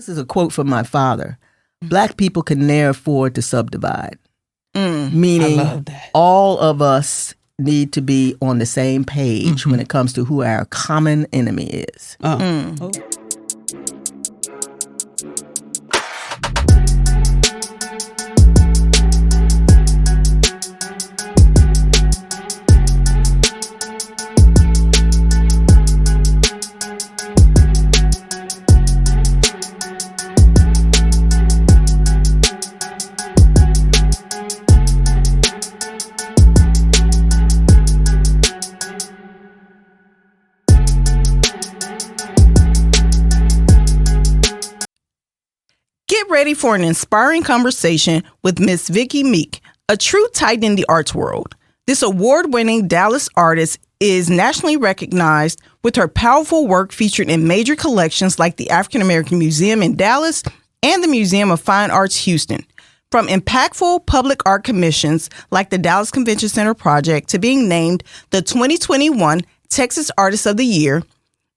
This is a quote from my father. Black people can ne'er afford to subdivide. Meaning all of us need to be on the same page when it comes to who our common enemy is. Get ready for an inspiring conversation with Miss Vicki Meek, a true titan in the arts world. This award-winning Dallas artist is nationally recognized with her powerful work featured in major collections like the African American Museum in Dallas and the Museum of Fine Arts Houston. From impactful public art commissions like the Dallas Convention Center Project to being named the 2021 Texas Artist of the Year,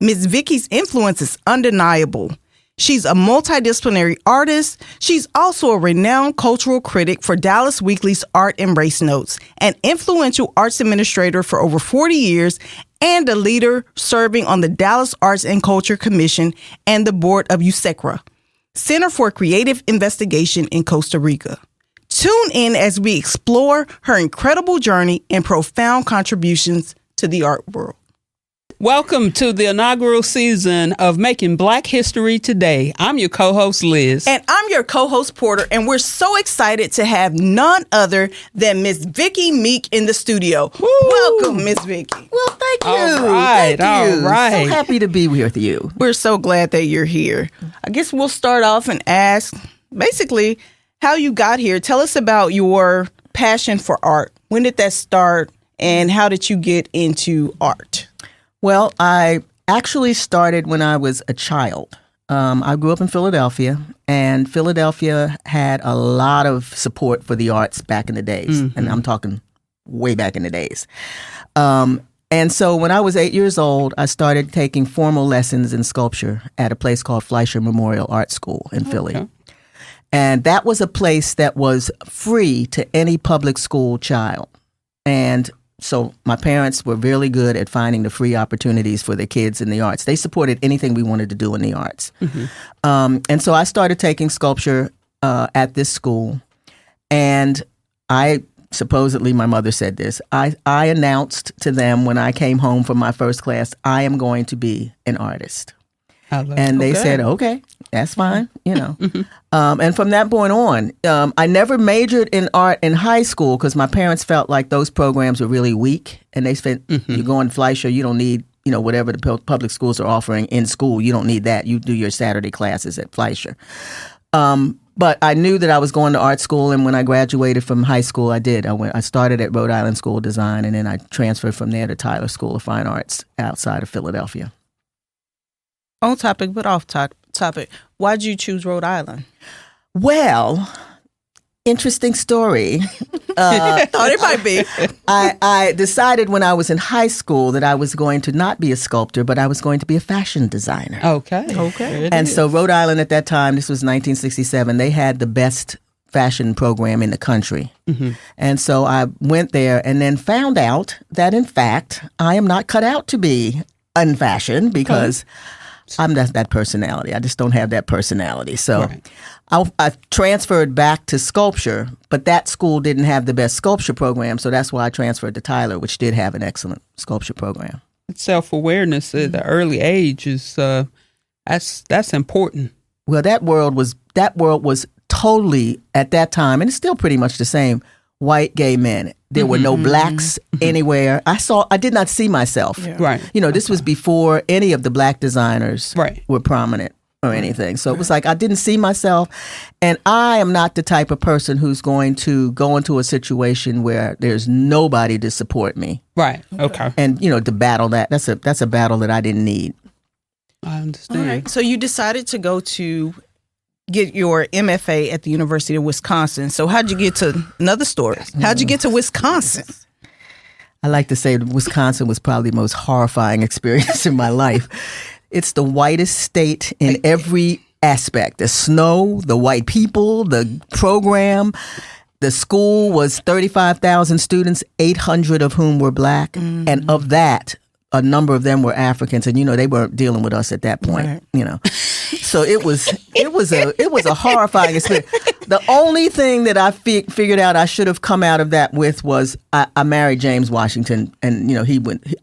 Ms. Vicki's influence is undeniable. She's a multidisciplinary artist. She's also a renowned cultural critic for Dallas Weekly's Art and Race Notes, an influential arts administrator for over 40 years, and a leader serving on the Dallas Arts and Culture Commission and the board of USECRA, Center for Creative Investigation in Costa Rica. Tune in as we explore her incredible journey and profound contributions to the art world. Welcome to the inaugural season of Making Black History Today. I'm your co-host, Liz. And I'm your co-host, Porter, and we're so excited to have none other than Miss Vicki Meek in the studio. Woo! Welcome, Miss Vicki. Well, thank you. All right. So happy to be with you. We're so glad that you're here. I guess we'll start off and ask, basically, how you got here. Tell us about your passion for art. When did that start, and how did you get into art? Well, I actually started when I was a child. I grew up in Philadelphia, and Philadelphia had a lot of support for the arts back in the days. And I'm talking way back in the days. And so when I was 8 years old, I started taking formal lessons in sculpture at a place called Fleischer Memorial Art School in Philly. And that was a place that was free to any public school child. And so my parents were really good at finding the free opportunities for their kids in the arts. They supported anything we wanted to do in the arts. And so I started taking sculpture at this school. And supposedly my mother said this, I announced to them when I came home from my first class, I am going to be an artist. And they said, okay, that's fine, you know. And from that point on, I never majored in art in high school because my parents felt like those programs were really weak. And they said, you're going to Fleischer, you don't need, whatever the public schools are offering in school. You don't need that. You do your Saturday classes at Fleischer. But I knew that I was going to art school. And when I graduated from high school, I did. I started at Rhode Island School of Design, and then I transferred from there to Tyler School of Fine Arts outside of Philadelphia. On topic, but off topic. Why'd you choose Rhode Island? Well, interesting story. Thought it might be. I decided when I was in high school that I was going to not be a sculptor, but I was going to be a fashion designer. Okay. And so Rhode Island at that time, this was 1967, they had the best fashion program in the country. And so I went there and then found out that, in fact, I am not cut out to be unfashioned because I'm that personality. I just don't have that personality. So I transferred back to sculpture, but that school didn't have the best sculpture program. So that's why I transferred to Tyler, which did have an excellent sculpture program. Self-awareness at the early age is that's important. Well, that world was totally, at that time, and it's still pretty much the same, white gay men. There were no blacks anywhere. I did not see myself. Right. This was before any of the black designers were prominent or anything. So it was like I didn't see myself. And I am not the type of person who's going to go into a situation where there's nobody to support me. Right. Okay. And, to battle that. That's a battle that I didn't need. I understand. All right. So you decided to go to get your MFA at the University of Wisconsin. So how'd you get to another story? How'd you get to Wisconsin? I like to say that Wisconsin was probably the most horrifying experience in my life. It's the whitest state in every aspect. The snow, the white people, the program. The school was 35,000 students, 800 of whom were black. Mm-hmm. And of that, a number of them were Africans. And, they weren't dealing with us at that point, So it was a horrifying experience. The only thing that I figured out I should have come out of that with was I married James Washington, and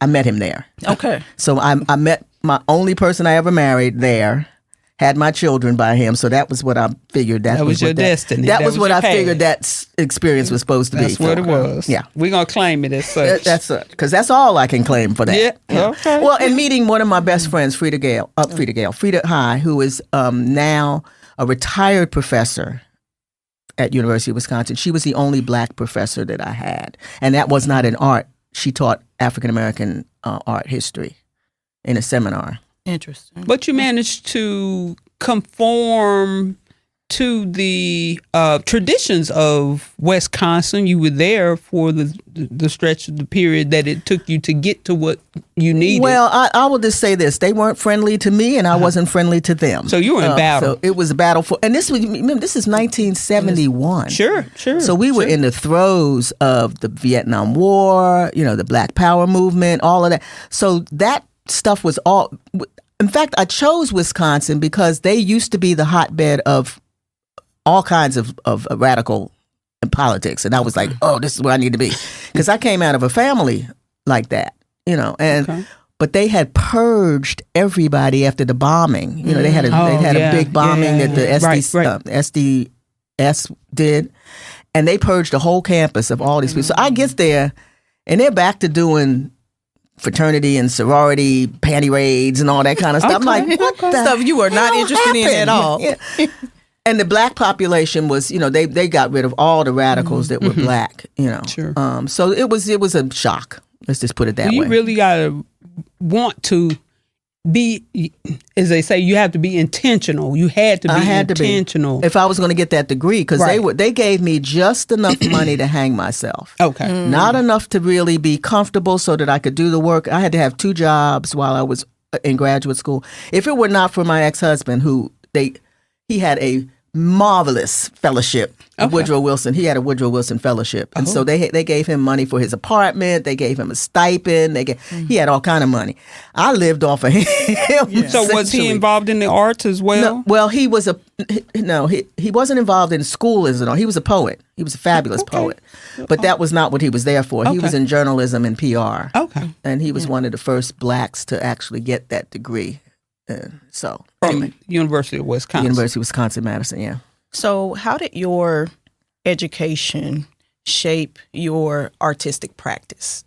I met him there. Okay. So I met my only person I ever married there. Had my children by him, so that was what I figured. That was your destiny. That was what I figured that experience was supposed to be. That's what it was. Yeah, we're gonna claim it as such. That's it, because that's all I can claim for that. Yeah. Okay. Well, and meeting one of my best friends, Frida High, who is now a retired professor at University of Wisconsin. She was the only black professor that I had, and that was not in art. She taught African American art history in a seminar. Interesting. But you managed to conform to the traditions of Wisconsin. You were there for the stretch of the period that it took you to get to what you needed. Well, I will just say this. They weren't friendly to me, and I wasn't friendly to them. So you were in battle. So it was a battle for, and this is 1971. Sure. So we were in the throes of the Vietnam War, the Black Power movement, all of that. So that stuff was all. In fact, I chose Wisconsin because they used to be the hotbed of all kinds of radical politics. And I was like, oh, this is where I need to be. Because I came out of a family like that, But they had purged everybody after the bombing. They had a big bombing that the SDS did. And they purged the whole campus of all these people. So I get there, and they're back to doing fraternity and sorority, panty raids and all that kind of stuff. I'm like, what the stuff you were not interested in at all. Yeah. And the black population was, they got rid of all the radicals that were black, Sure. So it was a shock. Let's just put it that way. You really gotta want to be, as they say, you have to be intentional. You had to be intentional if I was going to get that degree, because they gave me just enough money to hang myself. Okay, not enough to really be comfortable so that I could do the work. I had to have 2 jobs while I was in graduate school. If it were not for my ex-husband, he had a marvelous fellowship. Woodrow Wilson. He had a Woodrow Wilson fellowship, and so they gave him money for his apartment. They gave him a stipend. He had all kind of money. I lived off of him. Yeah. So was he involved in the arts as well? No, well, he wasn't involved in school as an art. He was a poet. He was a fabulous poet, but that was not what he was there for. He was in journalism and PR. Okay, and he was one of the first blacks to actually get that degree. From University of Wisconsin-Madison, yeah. So how did your education shape your artistic practice?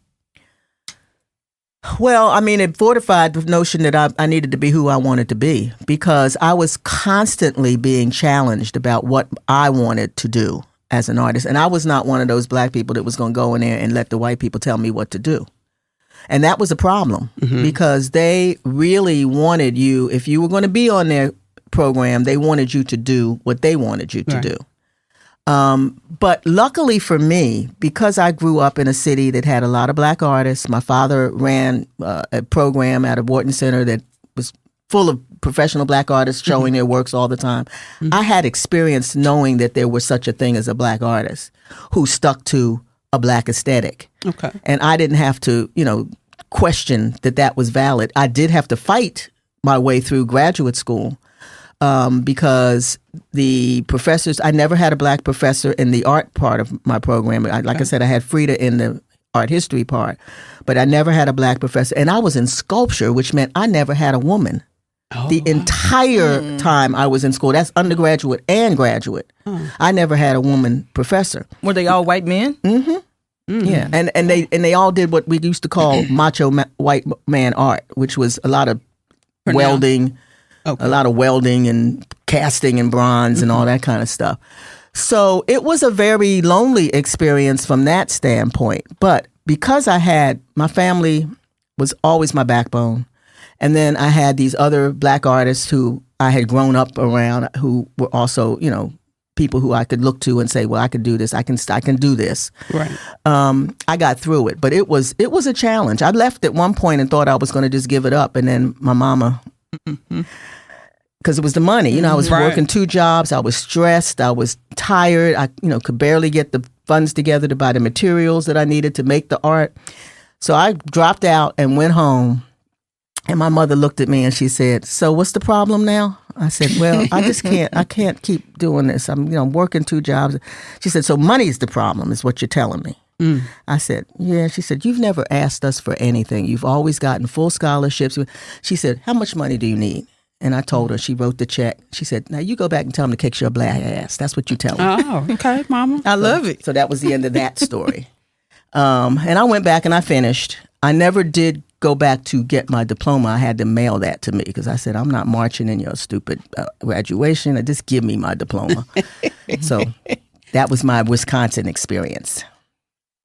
Well, I mean, it fortified the notion that I needed to be who I wanted to be, because I was constantly being challenged about what I wanted to do as an artist. And I was not one of those black people that was going to go in there and let the white people tell me what to do. And that was a problem, because they really wanted you, if you were going to be on their program, they wanted you to do what they wanted you to do. But luckily for me, because I grew up in a city that had a lot of black artists, my father ran a program out of Wharton Center that was full of professional black artists showing their works all the time. I had experience knowing that there was such a thing as a black artist who stuck to a black aesthetic. Okay. And I didn't have to, question that was valid. I did have to fight my way through graduate school because the professors, I never had a black professor in the art part of my program. I said, I had Frida in the art history part, but I never had a black professor. And I was in sculpture, which meant I never had a woman. The entire time I was in school. That's undergraduate and graduate. I never had a woman professor. Were they all white men? Mm-hmm. Yeah, and they all did what we used to call macho white man art, which was a lot of welding, and casting in bronze and all that kind of stuff. So it was a very lonely experience from that standpoint. But because my family was always my backbone, and then I had these other black artists who I had grown up around, who were also, people who I could look to and say, well, I could do this. I can do this. Right. I got through it, but it was a challenge. I left at one point and thought I was going to just give it up. And then my mama, because because it was the money. You know, I was Right. working 2 jobs. I was stressed. I was tired. I, could barely get the funds together to buy the materials that I needed to make the art. So I dropped out and went home. And my mother looked at me and she said, "So what's the problem now?" I said, "Well, I just can't. I can't keep doing this. I'm, working 2 jobs." She said, "So money's the problem, is what you're telling me." I said, "Yeah." She said, "You've never asked us for anything. You've always gotten full scholarships." She said, "How much money do you need?" And I told her. She wrote the check. She said, "Now you go back and tell them to kick your black ass. That's what you tell them." Oh, okay, Mama. I love it. So that was the end of that story. And I went back and I finished. I never did go back to get my diploma. I had to mail that to me because I said, "I'm not marching in your stupid graduation. Just give me my diploma." So that was my Wisconsin experience.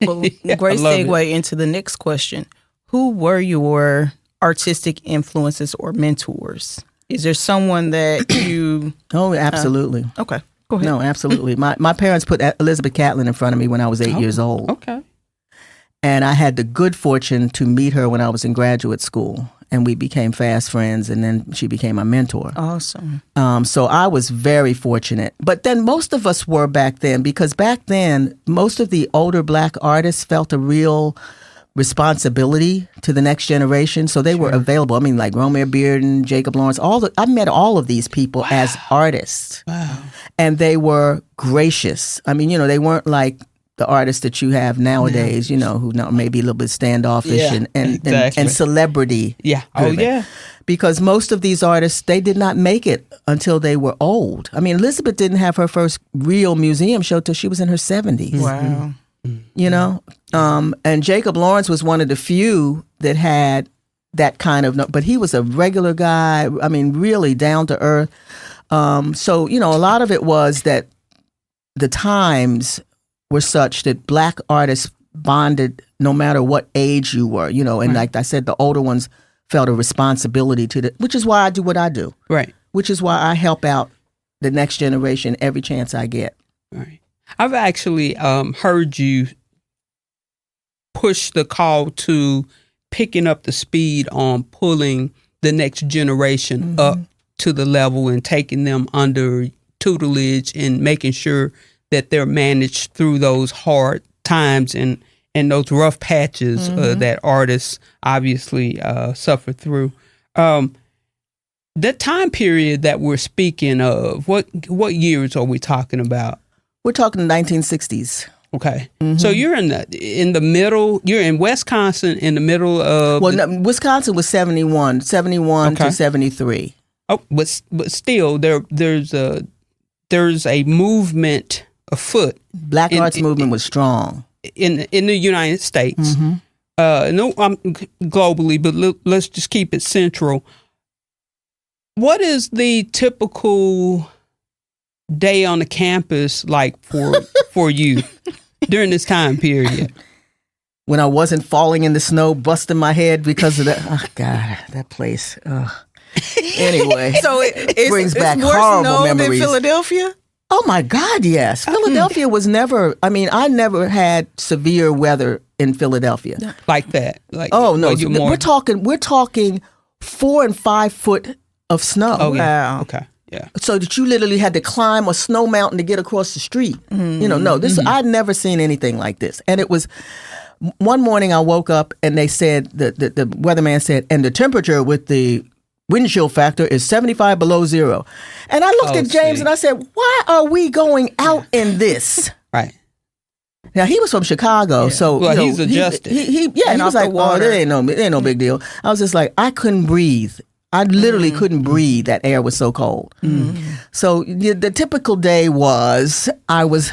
Well, great segue into the next question. Who were your artistic influences or mentors? Is there someone that you... Oh, absolutely. Okay, go ahead. No, absolutely. My parents put Elizabeth Catlin in front of me when I was 8 years old. Okay. And I had the good fortune to meet her when I was in graduate school. And we became fast friends, and then she became my mentor. Awesome. So I was very fortunate. But then most of us were back then, because back then, most of the older black artists felt a real responsibility to the next generation. So they were available. I mean, like Romare Bearden, Jacob Lawrence, I met all of these people as artists. Wow. And they were gracious. I mean, they weren't like the artists that you have nowadays, who now may be a little bit standoffish and celebrity. Yeah. driven. Oh, yeah. Because most of these artists, they did not make it until they were old. I mean, Elizabeth didn't have her first real museum show till she was in her 70s. Wow. And Jacob Lawrence was one of the few that had that kind of, but he was a regular guy. I mean, really down to earth. So, a lot of it was that the times were such that black artists bonded no matter what age you were, and like I said, the older ones felt a responsibility which is why I do what I do. Right. Which is why I help out the next generation every chance I get. Right. I've actually heard you push the call to picking up the speed on pulling the next generation up to the level and taking them under tutelage and making sure that they're managed through those hard times and those rough patches that artists obviously suffer through. The time period that we're speaking of, what years are we talking about? We're talking the 1960s. Okay. So you're in the middle, you're in Wisconsin in the middle of... Well, no, Wisconsin was 71 to 73. Oh, but still, there's a movement afoot. Black arts movement was strong. In the United States. Globally, but let's just keep it central. What is the typical day on the campus like for you during this time period? When I wasn't falling in the snow, busting my head because of that. Oh, God, that place. Anyway, So it brings back worse horrible known memories. than Philadelphia? Oh, my God, yes. Philadelphia was never, I never had severe weather in Philadelphia. Like that? Like, Oh, no. you're more... We're talking 4 and 5 foot of snow. Oh, yeah. Wow. Okay. Yeah. So that you literally had to climb a snow mountain to get across the street. I'd never seen anything like this. And it was, one morning I woke up and they said, the weatherman said, and the temperature with the wind chill factor is 75 below zero. And I looked at James and I said, why are we going out in this? Right. Now, he was from Chicago, so Well, he's adjusted. He And was off like, the water. there ain't no big deal. I was just like, I couldn't breathe. I literally couldn't breathe. That air was so cold. So the typical day was I was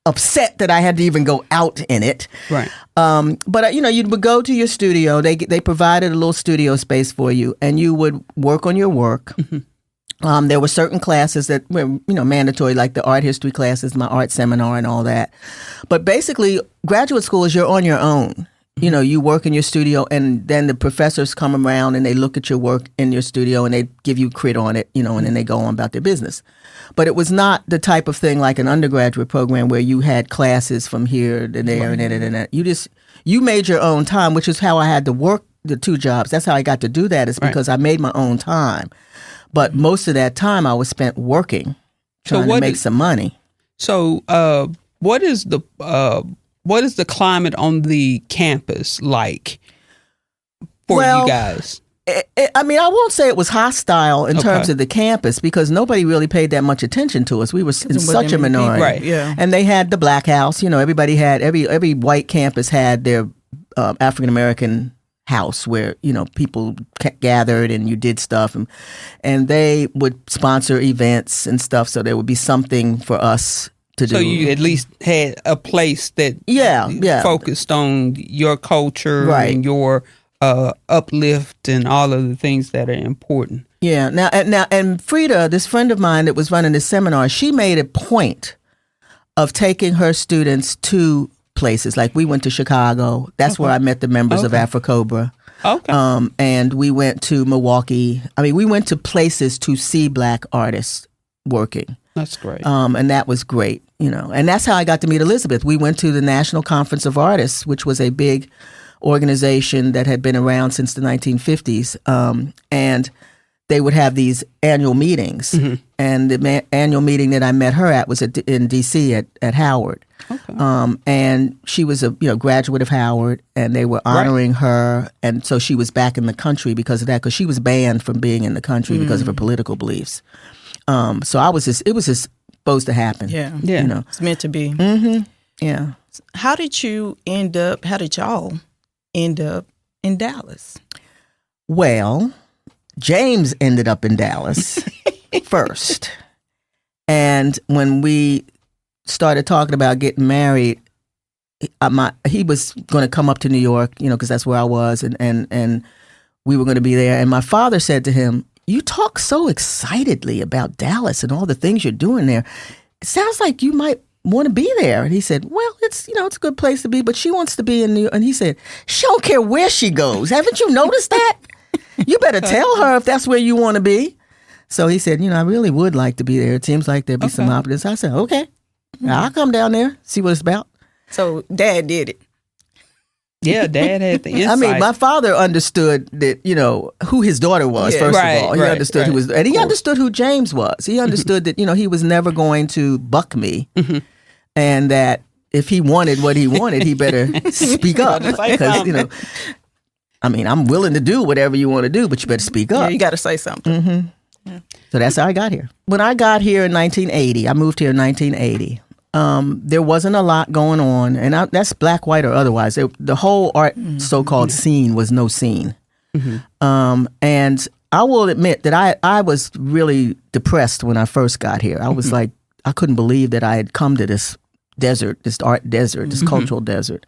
upset that I had to even go out in it. Right. But you would go to your studio. They provided a little studio space for you, and you would work on your work. There were certain classes that were mandatory, like the art history classes, my art seminar, and all that. But basically, graduate school is you're on your own. You work in your studio, and then the professors come around and they look at your work in your studio and they give you crit on it, and then they go on about their business. But it was not the type of thing like an undergraduate program where you had classes from here to there and that. You made your own time, which is how I had to work the 2 jobs. That's how I got to do that, is because I made my own time. But most of that time I was spent working, trying to make some money. So what is the climate on the campus like for you guys? I mean, I won't say it was hostile in terms of the campus because nobody really paid that much attention to us. We were in such a minority. Right. Yeah. And they had the Black House. You know, everybody had, every white campus had their African-American house where, you know, people gathered and you did stuff. And they would sponsor events and stuff. So there would be something for us to do. So you at least had a place that focused on your culture and your uplift and all of the things that are important. Yeah. And Frida, this friend of mine that was running this seminar, she made a point of taking her students to places. Like we went to Chicago. That's where I met the members of AfriCOBRA. Okay. And we went to Milwaukee. I mean, we went to places to see Black artists working. That's great. And that was great, you know. And that's how I got to meet Elizabeth. We went to the National Conference of Artists, which was a big organization that had been around since the 1950s, and they would have these annual meetings. Mm-hmm. And the annual meeting that I met her at was in D.C. at Howard. Okay. And she was a graduate of Howard, and they were honoring her, and so she was back in the country because of that, because she was banned from being in the country because of her political beliefs. So it was just supposed to happen. Yeah, you know, it's meant to be. Mm-hmm. Yeah. How did y'all end up in Dallas? Well, James ended up in Dallas first. And when we started talking about getting married, he was going to come up to New York, you know, because that's where I was, and we were going to be there. And my father said to him, "You talk so excitedly about Dallas and all the things you're doing there. It sounds like you might want to be there." And he said, "Well, it's a good place to be, but she wants to be in New York." And he said, "She don't care where she goes. Haven't you noticed that? You better tell her if that's where you want to be." So he said, "I really would like to be there. It seems like there'd be some opportunities." I said, "Okay, I'll come down there, see what it's about." So Dad did it. Yeah, Dad had the insight. I mean, my father understood that, who his daughter was, first of all. He understood who was, and he understood who James was. He understood that, he was never going to buck me, and that if he wanted what he wanted, he better speak up. Because, I mean, I'm willing to do whatever you want to do, but you better speak up. Yeah, you got to say something. Mm-hmm. Yeah. So that's how I got here. When I got here in 1980, I moved here in 1980. There wasn't a lot going on, and that's black, white, or otherwise. The whole art so-called scene was no scene. Mm-hmm. And I will admit that I was really depressed when I first got here. I was like, I couldn't believe that I had come to this desert, this art desert, this cultural desert.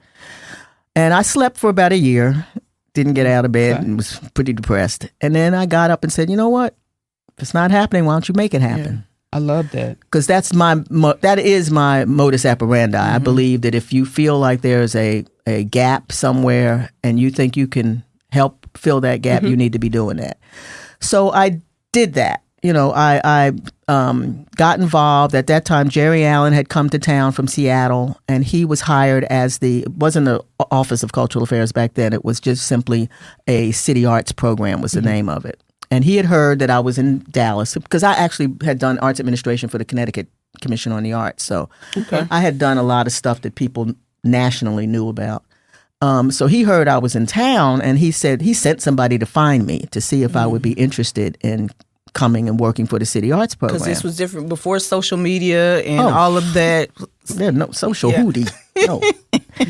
And I slept for about a year, didn't get out of bed, and was pretty depressed. And then I got up and said, "You know what? If it's not happening, why don't you make it happen?" Yeah. I love that. Because that is my modus operandi. I believe that if you feel like there's a gap somewhere and you think you can help fill that gap, you need to be doing that. So I did that. I got involved. At that time, Jerry Allen had come to town from Seattle, and he was hired as it wasn't the Office of Cultural Affairs back then. It was just simply a city arts program was the name of it. And he had heard that I was in Dallas because I actually had done arts administration for the Connecticut Commission on the Arts. So I had done a lot of stuff that people nationally knew about. So he heard I was in town, and he said he sent somebody to find me to see if I would be interested in coming and working for the City Arts Program. Because this was different before social media and all of that. There's no social hootie. No.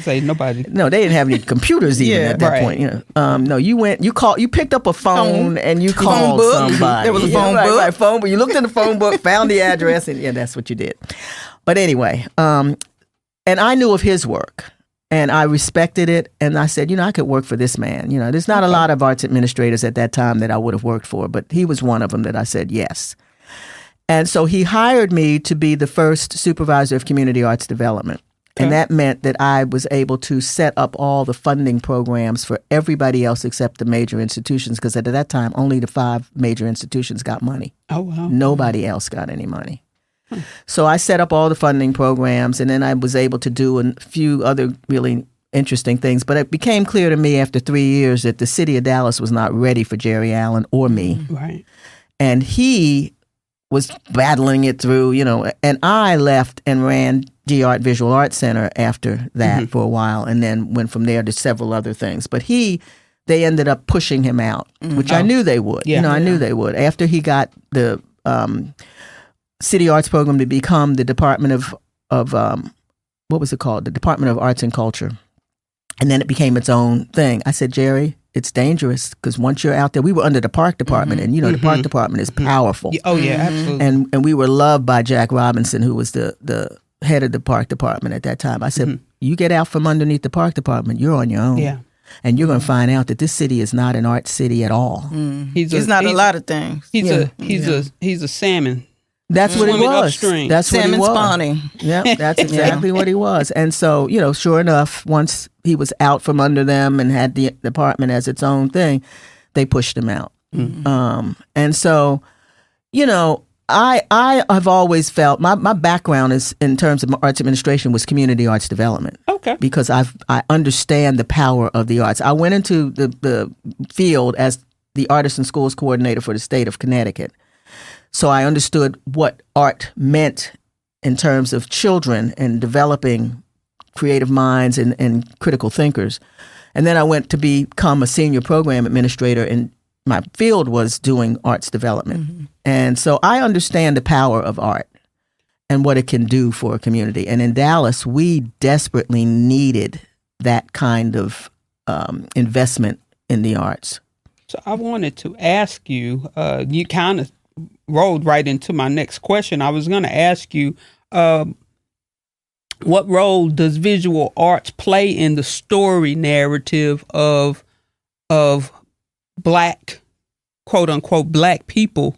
Say nobody. No, they didn't have any computers even at that point. No, you picked up a phone and you called somebody. There was a phone book. Right, phone book. You looked in the phone book, found the address, and that's what you did. But anyway, and I knew of his work, and I respected it, and I said, I could work for this man. There's not a lot of arts administrators at that time that I would have worked for, but he was one of them that I said yes. And so he hired me to be the first supervisor of community arts development. And that meant that I was able to set up all the funding programs for everybody else except the major institutions, because at that time, only the 5 major institutions got money. Oh, wow. Nobody else got any money. So I set up all the funding programs, and then I was able to do a few other really interesting things. But it became clear to me after 3 years that the city of Dallas was not ready for Jerry Allen or me. Right. And he was battling it through, and I left and ran G-Art Visual Arts Center after that for a while, and then went from there to several other things. But they ended up pushing him out, which I knew they would. Yeah. I knew they would. After he got the City Arts Program to become the Department of what was it called? The Department of Arts and Culture. And then it became its own thing. I said, Jerry, it's dangerous because once you're out there, we were under the Park Department, and the Park Department is powerful. Oh yeah, absolutely. And we were loved by Jack Robinson, who was the head of the Park Department at that time. I said, you get out from underneath the Park Department, you're on your own. Yeah. And you're going to find out that this city is not an art city at all. He's not a lot of things. He's a salmon. That's what he Swimming was. upstream. That's Salmon what he was. spawning. Yeah, that's exactly what he was. And so, sure enough, once he was out from under them and had the department as its own thing, they pushed him out. And so, I have always felt my background is in terms of arts administration was community arts development. Okay. Because I understand the power of the arts. I went into the field as the Artists and Schools Coordinator for the state of Connecticut. So I understood what art meant in terms of children and developing creative minds and critical thinkers. And then I went to become a senior program administrator, and my field was doing arts development. And so I understand the power of art and what it can do for a community. And in Dallas, we desperately needed that kind of investment in the arts. So I wanted to ask you, you kind of rolled right into my next question. I was going to ask you, what role does visual arts play in the story narrative of Black, quote unquote, Black people,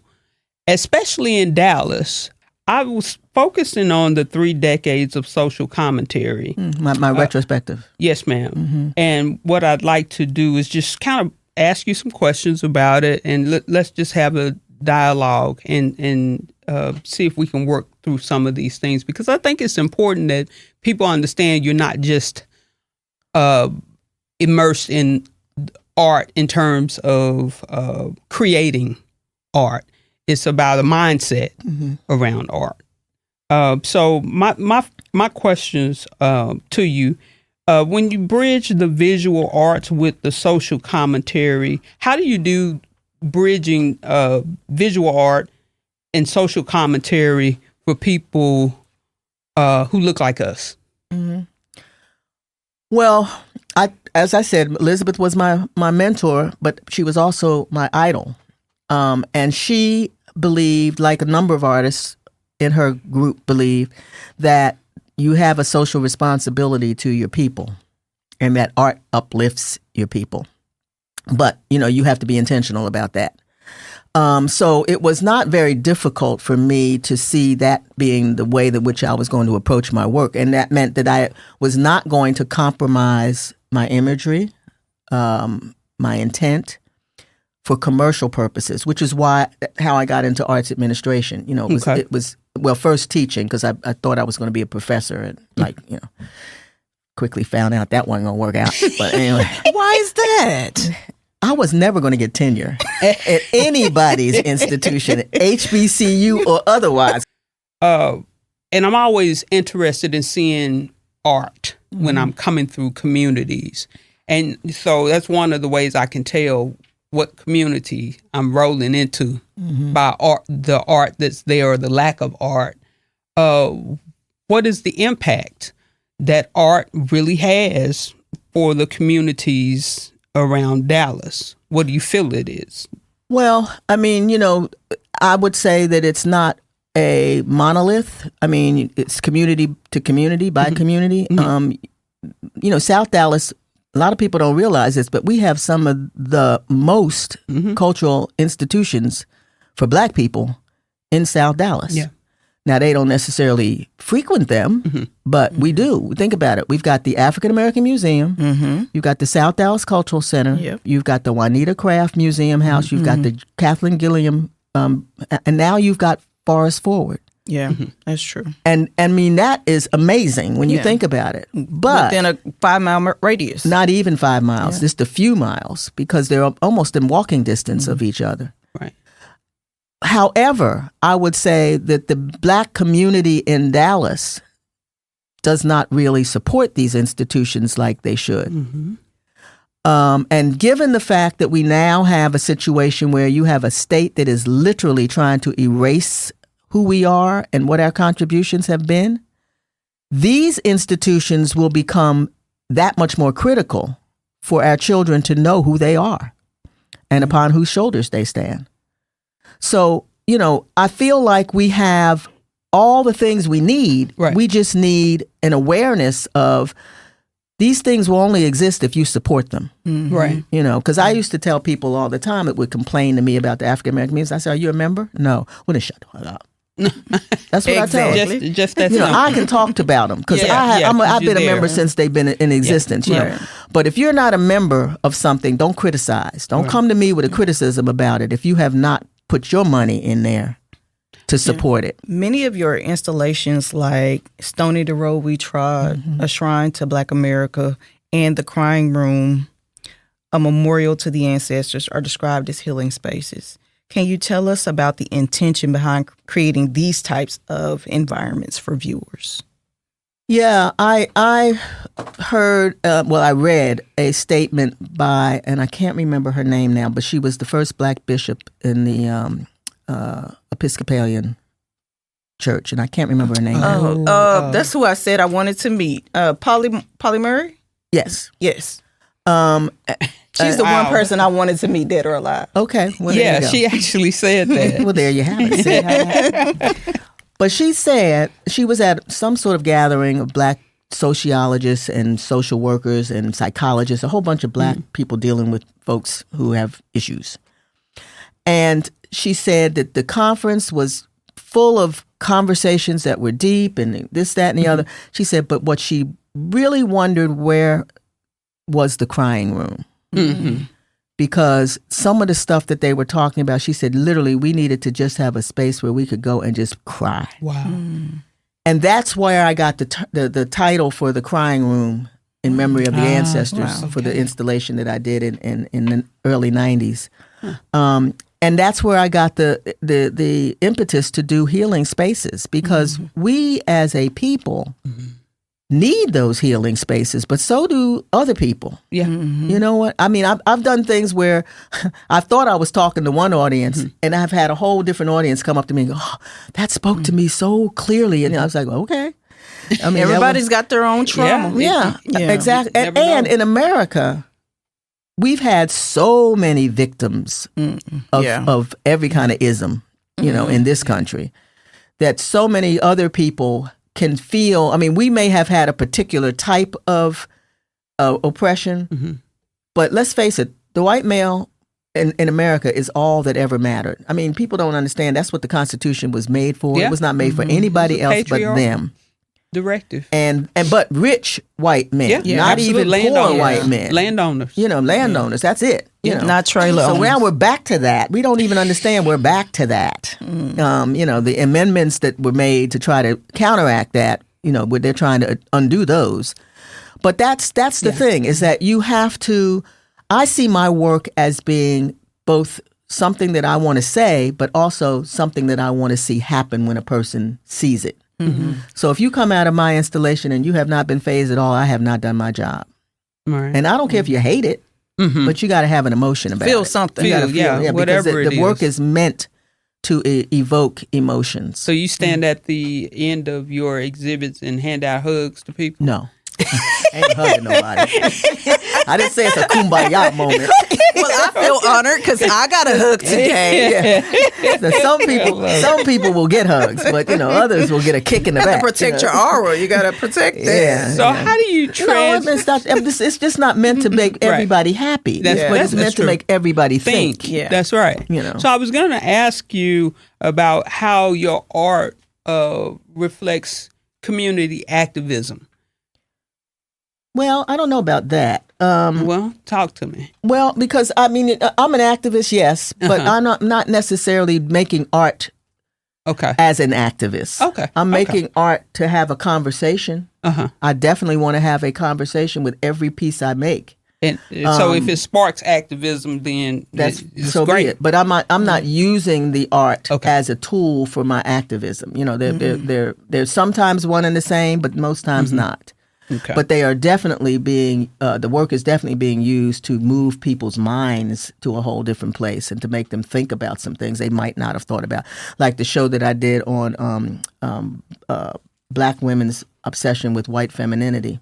especially in Dallas? I was focusing on the 3 decades of social commentary. My retrospective. Yes, ma'am. And what I'd like to do is just kind of ask you some questions about it, and let's just have a dialogue and see if we can work through some of these things, because I think it's important that people understand you're not just immersed in art in terms of creating art. It's about a mindset around art. So my questions to you, when you bridge the visual arts with the social commentary, how do you do bridging visual art and social commentary for people who look like us? Well, as I said, Elizabeth was my mentor, but she was also my idol. And she believed, like a number of artists in her group believed, that you have a social responsibility to your people and that art uplifts your people. But, you have to be intentional about that. So it was not very difficult for me to see that being the way that which I was going to approach my work. And that meant that I was not going to compromise my imagery, my intent, for commercial purposes, which is how I got into arts administration. It was first teaching, because I thought I was going to be a professor, and quickly found out that wasn't going to work out. But anyway. Why is that? I was never going to get tenure at anybody's institution, HBCU or otherwise. And I'm always interested in seeing art when I'm coming through communities. And so that's one of the ways I can tell what community I'm rolling into by art, the art that's there or the lack of art. What is the impact that art really has for the communities around Dallas? What do you feel it is? Well, I mean, I would say that it's not a monolith. I mean, it's community to community by community. South Dallas, a lot of people don't realize this, but we have some of the most cultural institutions for Black people in South Dallas. Yeah. Now, they don't necessarily frequent them, but we do. Think about it. We've got the African American Museum. You've got the South Dallas Cultural Center. Yep. You've got the Juanita Craft Museum House. You've got the Kathleen Gilliam. And now you've got Forest Forward. Yeah, that's true. And I mean, that is amazing when you think about it. But within a 5-mile radius. Not even 5 miles, just a few miles, because they're almost in walking distance of each other. Right. However, I would say that the Black community in Dallas does not really support these institutions like they should. Mm-hmm. And given the fact that we now have a situation where you have a state that is literally trying to erase who we are and what our contributions have been, these institutions will become that much more critical for our children to know who they are and upon whose shoulders they stand. So, I feel like we have all the things we need. Right. We just need an awareness of these things will only exist if you support them. Mm-hmm. Right. Because I used to tell people all the time that would complain to me about the African American community. I said, "Are you a member?" "No." "Well, then shut the fuck up." That's what I tell them. Just that. I can talk about them because I've been a member since they've been in existence. Right. But if you're not a member of something, don't criticize. Don't come to me with a criticism about it if you have not put your money in there to support it. Many of your installations, like Stony the Road We Trod, A Shrine to Black America, and The Crying Room, a memorial to the ancestors, are described as healing spaces. Can you tell us about the intention behind creating these types of environments for viewers? Yeah, I heard, I read a statement by, and I can't remember her name now, but she was the first Black bishop in the Episcopalian church, and I can't remember her name. That's who I said I wanted to meet. Polly Murray? Yes. Yes. She's the one person I wanted to meet, dead or alive. Okay. Well, there you go. She actually said that. Well, there you have it. See how it happened? But she said she was at some sort of gathering of Black sociologists and social workers and psychologists, a whole bunch of Black people dealing with folks who have issues. And she said that the conference was full of conversations that were deep and this, that, and the other. She said, but what she really wondered where was the crying room. Mm-hmm. Because some of the stuff that they were talking about, she said, literally, we needed to just have a space where we could go and just cry. Wow. And that's where I got the title for the crying room in memory of the ancestors for the installation that I did in the early 90s. And that's where I got the impetus to do healing spaces, because we as a people need those healing spaces, but so do other people. Yeah. You know what? I mean, I've done things where I thought I was talking to one audience and I've had a whole different audience come up to me and go, oh, that spoke to me so clearly. And I was like, okay. I mean, everybody's got their own trauma. Yeah, exactly. And in America, we've had so many victims of every kind of ism, in this country, that so many other people can feel. I mean, we may have had a particular type of oppression, but let's face it, the white male in America is all that ever mattered. I mean, people don't understand that's what the Constitution was made for. Yeah. It was not made for anybody else but them. Directive. But rich white men, not even poor white men. Landowners. Landowners, that's it. Not trailer So owners. now we're back to that. We don't even understand we're back to that. The amendments that were made to try to counteract that, where they're trying to undo those. But that's the thing, is that you have to, I see my work as being both something that I want to say, but also something that I want to see happen when a person sees it. So if you come out of my installation and you have not been fazed at all, I have not done my job. Right. And I don't care if you hate it, but you got to have an emotion about it. Feel something. You gotta feel, whatever because the work is meant to evoke emotions. So you stand at the end of your exhibits and hand out hugs to people? No. I ain't hugging nobody. I didn't say it's a kumbaya moment. Well, I feel honored because I got a hug today. So some people will get hugs, but others will get a kick in the back. To protect your aura, you got to protect that. So how do you it's just not meant to make everybody happy. But it's meant to make everybody think. Yeah. That's right. So I was going to ask you about how your art reflects community activism. Well, I don't know about that. Well, talk to me. Well, because I'm an activist, yes, but I'm not necessarily making art as an activist. Okay. I'm making art to have a conversation. I definitely want to have a conversation with every piece I make. And so if it sparks activism, then that's it's so great. be it. But I'm not using the art as a tool for my activism. You know, they're sometimes one and the same, but most times not. Okay. But they are definitely being the work is definitely being used to move people's minds to a whole different place and to make them think about some things they might not have thought about, like the show that I did on Black women's obsession with white femininity.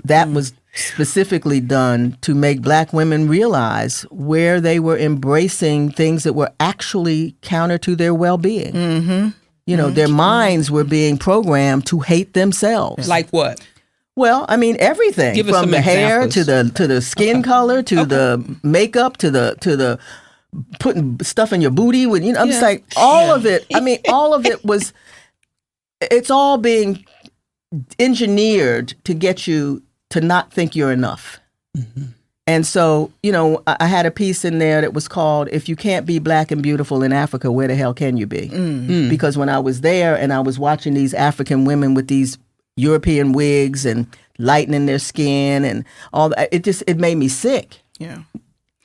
That was specifically done to make Black women realize where they were embracing things that were actually counter to their well-being. Mm-hmm. You know, their minds were being programmed to hate themselves. Like what? Well, I mean, everything from the hair to the skin color to the makeup to the putting stuff in your booty. With I'm just like all of it. I mean, all of it was. It's all being engineered to get you to not think you're enough. Mm-hmm. And so, I had a piece in there that was called, "If You Can't Be Black and Beautiful in Africa, Where the Hell Can You Be?" Mm. Because when I was there and I was watching these African women with these European wigs and lightening their skin and all that, it made me sick. Yeah.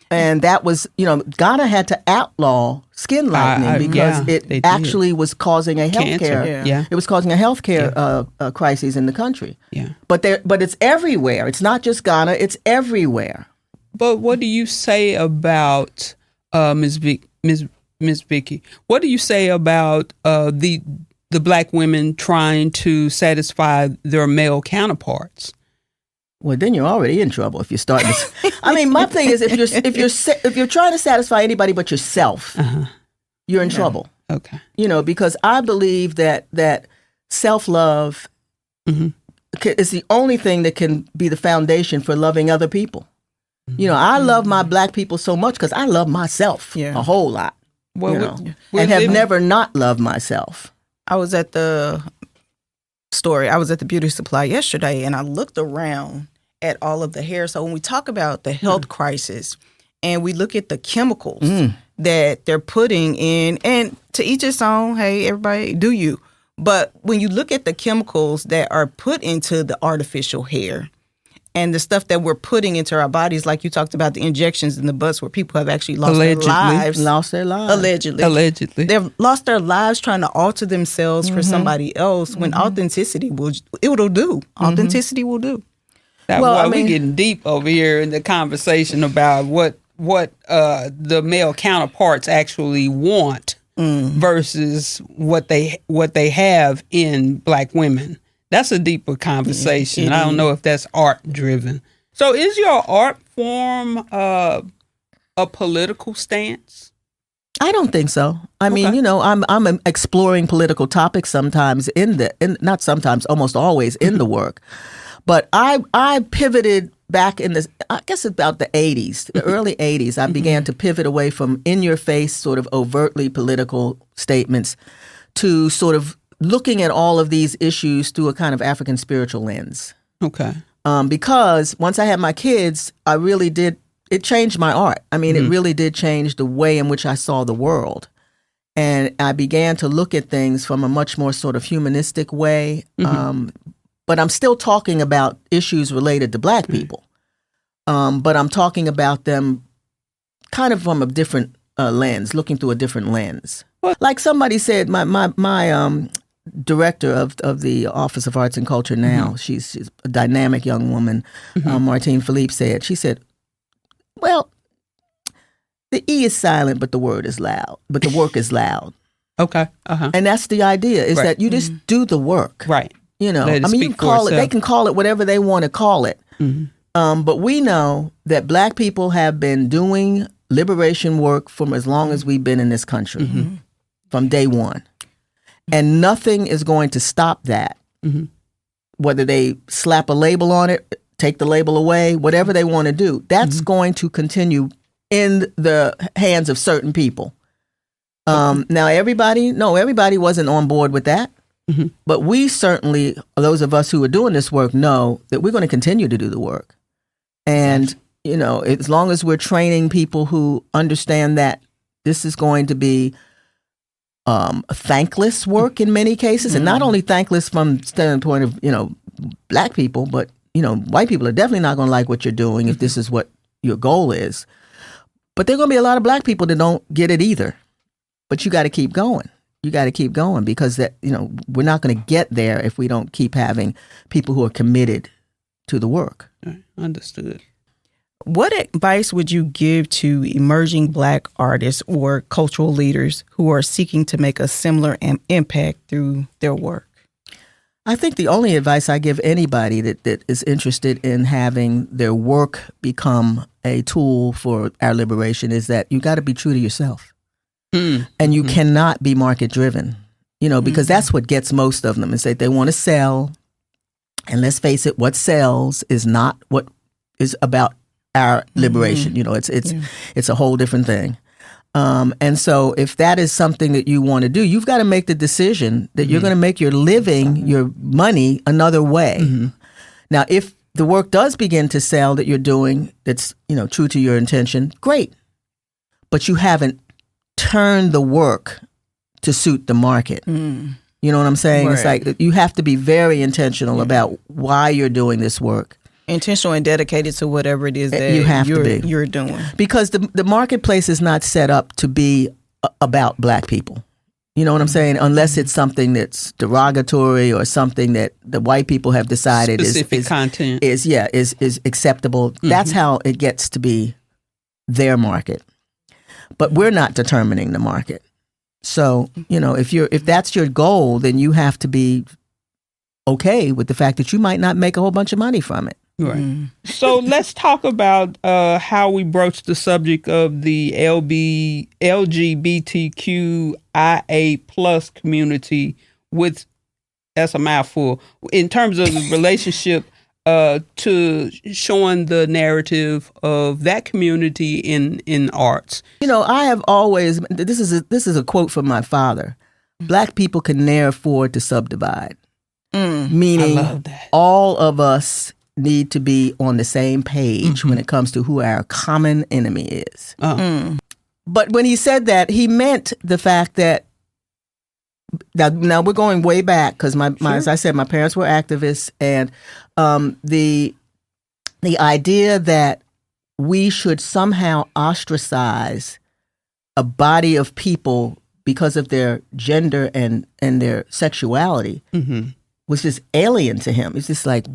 And that was, Ghana had to outlaw skin lightening because it actually was causing a healthcare. Yeah. It was causing a healthcare crisis in the country. Yeah. But it's everywhere. It's not just Ghana. It's everywhere. But what do you say about Ms. Vicki? What do you say about the Black women trying to satisfy their male counterparts? Well, then you're already in trouble if you're starting to. I mean, my thing is if you're trying to satisfy anybody but yourself, you're in trouble. Okay. Because I believe that self-love is the only thing that can be the foundation for loving other people. I love my Black people so much because I love myself a whole lot. Well, and have never not loved myself. I was at the beauty supply yesterday, and I looked around at all of the hair. So when we talk about the health crisis and we look at the chemicals that they're putting in, and to each its own, hey, everybody, do you. But when you look at the chemicals that are put into the artificial hair and the stuff that we're putting into our bodies, like you talked about the injections in the butts where people have actually lost their lives. Allegedly. They've lost their lives trying to alter themselves for somebody else when authenticity will do. Authenticity will do. We're getting deep over here in the conversation about what the male counterparts actually want versus what they have in Black women. That's a deeper conversation. I don't know if that's art driven. So is your art form a political stance? I don't think so. I mean, I'm exploring political topics sometimes not sometimes, almost always in the work. But I pivoted back I guess about the 80s, the early 80s. I began to pivot away from in-your-face sort of overtly political statements to sort of looking at all of these issues through a kind of African spiritual lens. Okay. Because once I had my kids, it changed my art. I mean, it really did change the way in which I saw the world. And I began to look at things from a much more sort of humanistic way. But I'm still talking about issues related to Black people. But I'm talking about them kind of from a different lens, looking through a different lens. Like somebody said, my director of the Office of Arts and Culture now, she's a dynamic young woman, Martine Philippe she said, well, the E is silent, but the word is loud, but the work is loud. Okay. And that's the idea, is that you just do the work. Right. You can call it, they can call it whatever they want to call it. But we know that Black people have been doing liberation work from as long as we've been in this country, from day one. And nothing is going to stop that. Whether they slap a label on it, take the label away, whatever they want to do, that's going to continue in the hands of certain people. Now, everybody wasn't on board with that. But we certainly, those of us who are doing this work, know that we're going to continue to do the work. And, as long as we're training people who understand that this is going to be thankless work in many cases, and not only thankless from the standpoint of, Black people, but white people are definitely not going to like what you're doing if this is what your goal is. But there are going to be a lot of black people that don't get it either. But you got to keep going. You got to keep going because we're not going to get there if we don't keep having people who are committed to the work. Understood. What advice would you give to emerging Black artists or cultural leaders who are seeking to make a similar impact through their work? I think the only advice I give anybody that is interested in having their work become a tool for our liberation is that you got to be true to yourself. And you cannot be market driven, because that's what gets most of them is that they want to sell. And let's face it, what sells is not what is about our liberation. It's a whole different thing. And so if that is something that you want to do, you've got to make the decision that you're going to make your living, your money another way. Now, if the work does begin to sell that you're doing that's, true to your intention, great. But you haven't turned the work to suit the market. You know what I'm saying? Right. It's like you have to be very intentional about why you're doing this work. Intentional and dedicated to whatever it is that you're doing. Because the marketplace is not set up to be about Black people. You know what I'm saying? Unless it's something that's derogatory or something that the white people have decided specific content is acceptable. That's how it gets to be their market. But we're not determining the market. So, if that's your goal, then you have to be okay with the fact that you might not make a whole bunch of money from it. Right. So let's talk about how we broach the subject of the LGBTQIA plus community with, that's a mouthful, in terms of the relationship to showing the narrative of that community in arts. I have always, this is a quote from my father, Black people can ne'er afford to subdivide. Meaning I love that. All of us need to be on the same page when it comes to who our common enemy is. But when he said that, he meant the fact that now we're going way back because my as I said, my parents were activists, and the idea that we should somehow ostracize a body of people because of their gender and their sexuality was just alien to him. It's just like,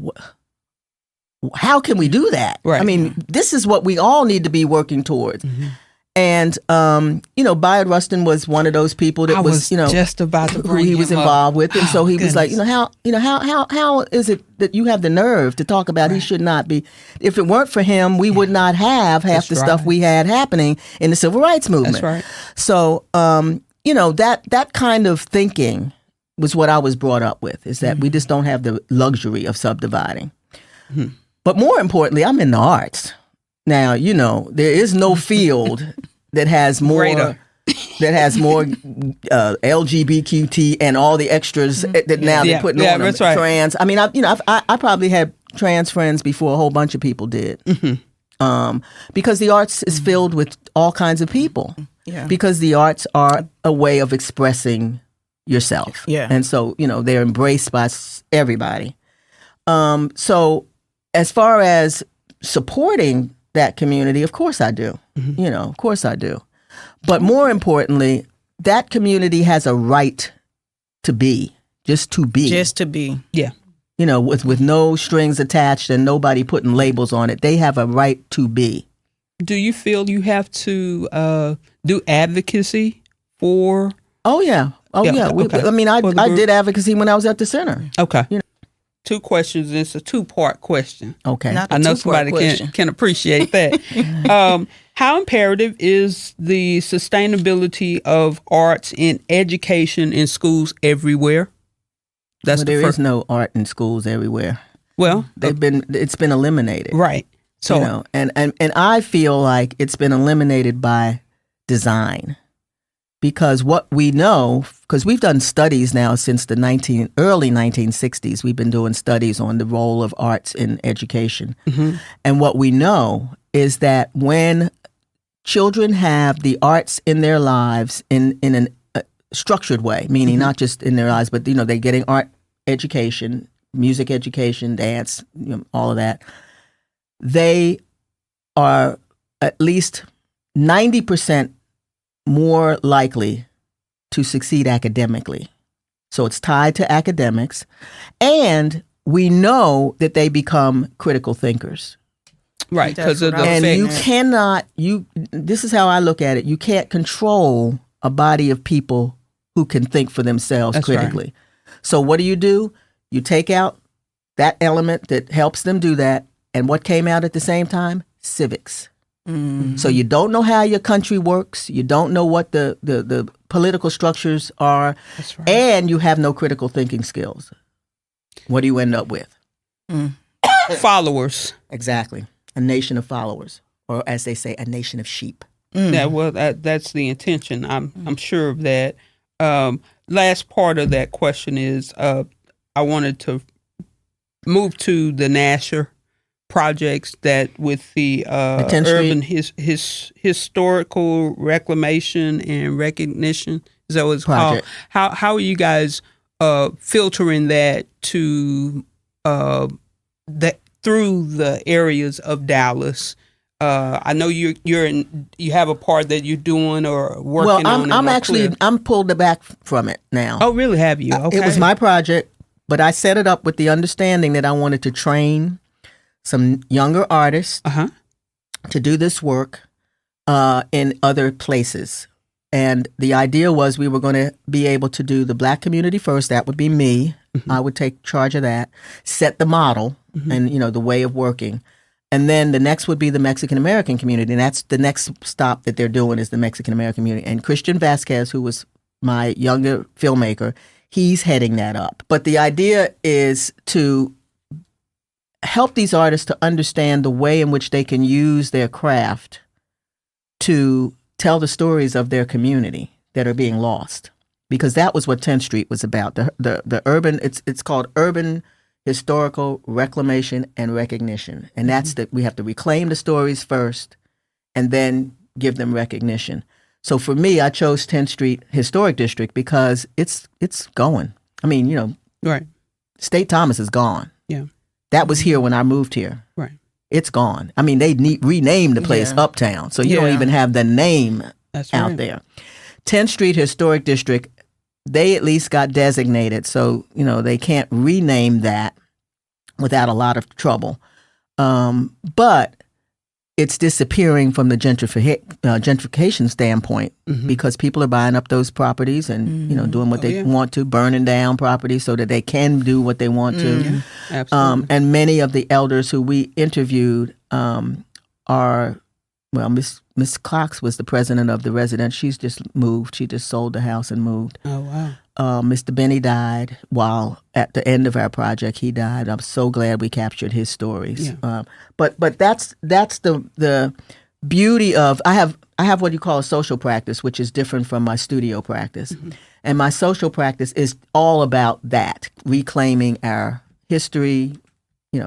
how can we do that? Right. I mean, this is what we all need to be working towards. And Bayard Rustin was one of those people that was just about to who he was involved with, and so he was like, how is it that you have the nerve to talk about he should not be? If it weren't for him, we would not have half the stuff we had happening in the civil rights movement. That's right. So that kind of thinking was what I was brought up with, is that we just don't have the luxury of subdividing. But more importantly, I'm in the arts. Now, there is no field that has more LGBTQT and all the extras that now they're putting on them. That's right. Trans. I mean, I probably had trans friends before a whole bunch of people did. Because the arts is filled with all kinds of people. Yeah. Because the arts are a way of expressing yourself. Yeah. And so, they're embraced by everybody. So as far as supporting that community, of course I do. Of course I do. But more importantly, that community has a right to be, just to be. Just to be. Yeah. With no strings attached and nobody putting labels on it. They have a right to be. Do you feel you have to do advocacy for? Oh, yeah. Okay. I did advocacy when I was at the center. Okay. Two questions. It's a two-part question. Okay. I know somebody can appreciate that. How imperative is the sustainability of arts in education in schools everywhere? There is no art in schools everywhere. Well, it's been eliminated. Right. So and I feel like it's been eliminated by design. Because what we know, because we've done studies now since the early 1960s, we've been doing studies on the role of arts in education. And what we know is that when children have the arts in their lives in a structured way, meaning not just in their lives, but they're getting art education music education, dance, all of that, they are at least 90% more likely to succeed academically. So it's tied to academics. And we know that they become critical thinkers. Right, because of the And effect. you cannot, this is how I look at it, you can't control a body of people who can think for themselves That's critically. So what do? You take out that element that helps them do that. And what came out at the same time? Civics. Mm-hmm. So you don't know how your country works. You don't know what the political structures are. That's right. And you have no critical thinking skills. What do you end up with? Followers. Exactly. A nation of followers. Or as they say, a nation of sheep. That's the intention. I'm sure of that. Last part of that question is I wanted to move to the Nasher projects that with the urban historical reclamation and recognition. Is that what it's called? How are you guys filtering that to through the areas of Dallas? I know you have a part that you're doing or working on. Well, I'm pulled back from it now. Oh, really? Have you? Okay. It was my project, but I set it up with the understanding that I wanted to train some younger artists to do this work in other places. And the idea was we were going to be able to do the Black community first. That would be me. Mm-hmm. I would take charge of that, set the model and, the way of working. And then the next would be the Mexican American community. And that's the next stop that they're doing is the Mexican American community. And Christian Vasquez, who was my younger filmmaker, he's heading that up. But the idea is to help these artists to understand the way in which they can use their craft to tell the stories of their community that are being lost. Because that was what 10th Street was about. The urban, it's called Urban Historical Reclamation and Recognition. And that's that we have to reclaim the stories first and then give them recognition. So for me, I chose 10th Street Historic District because it's going. I mean, right. State Thomas is gone. Yeah. That was here when I moved here. Right. It's gone. I mean, they renamed the place Uptown. So you don't even have the name out there. 10th Street Historic District, they at least got designated. So, they can't rename that without a lot of trouble. But it's disappearing from the gentrification standpoint because people are buying up those properties and, doing what they want to, burning down properties so that they can do what they want to. Absolutely. And many of the elders who we interviewed are, well, Miss Cox was the president of the residence. She's just moved. She just sold the house and moved. Oh, wow. Mr. Benny died while at the end of our project. He died. I'm so glad we captured his stories. Yeah. But that's the beauty of I have what you call a social practice, which is different from my studio practice. And my social practice is all about that, reclaiming our history,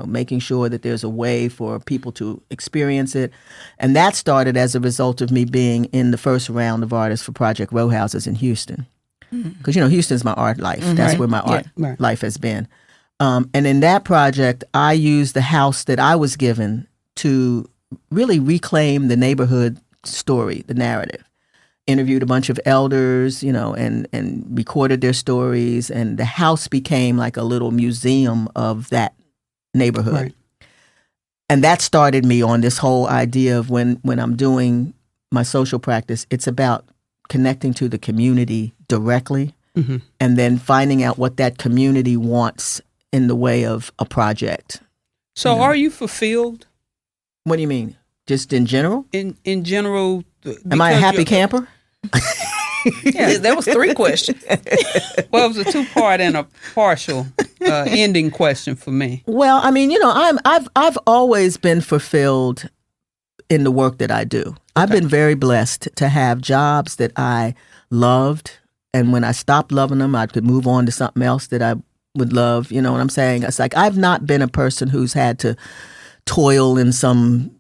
making sure that there's a way for people to experience it. And that started as a result of me being in the first round of artists for Project Row Houses in Houston. Because, Houston's my art life. That's where my art life has been. And in that project, I used the house that I was given to really reclaim the neighborhood story, the narrative. Interviewed a bunch of elders, and recorded their stories. And the house became like a little museum of that neighborhood. Right. And that started me on this whole idea of when I'm doing my social practice, it's about connecting to the community directly and then finding out what that community wants in the way of a project. So are you fulfilled? What do you mean? Just in general? In general. Am I a happy camper? Yeah, that was 3 questions. Well, it was a 2-part and a partial ending question for me. Well, I mean, I've always been fulfilled in the work that I do. Okay. I've been very blessed to have jobs that I loved, and when I stopped loving them, I could move on to something else that I would love. You know what I'm saying? It's like I've not been a person who's had to toil in some,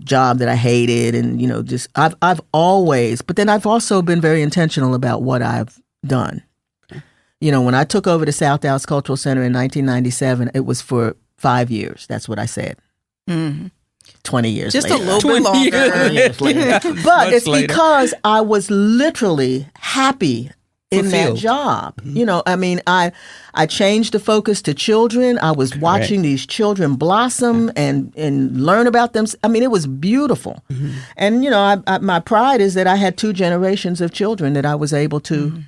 job that I hated, and just I've always. But then I've also been very intentional about what I've done. When I took over the South Dallas Cultural Center in 1997, it was for 5 years. That's what I said. 20 years Just later. a little bit longer. Years later. But it's because I was literally happy in that job. I changed the focus to children. I was watching these children blossom and learn about them. I mean, it was beautiful. And, my pride is that I had 2 generations of children that I was able to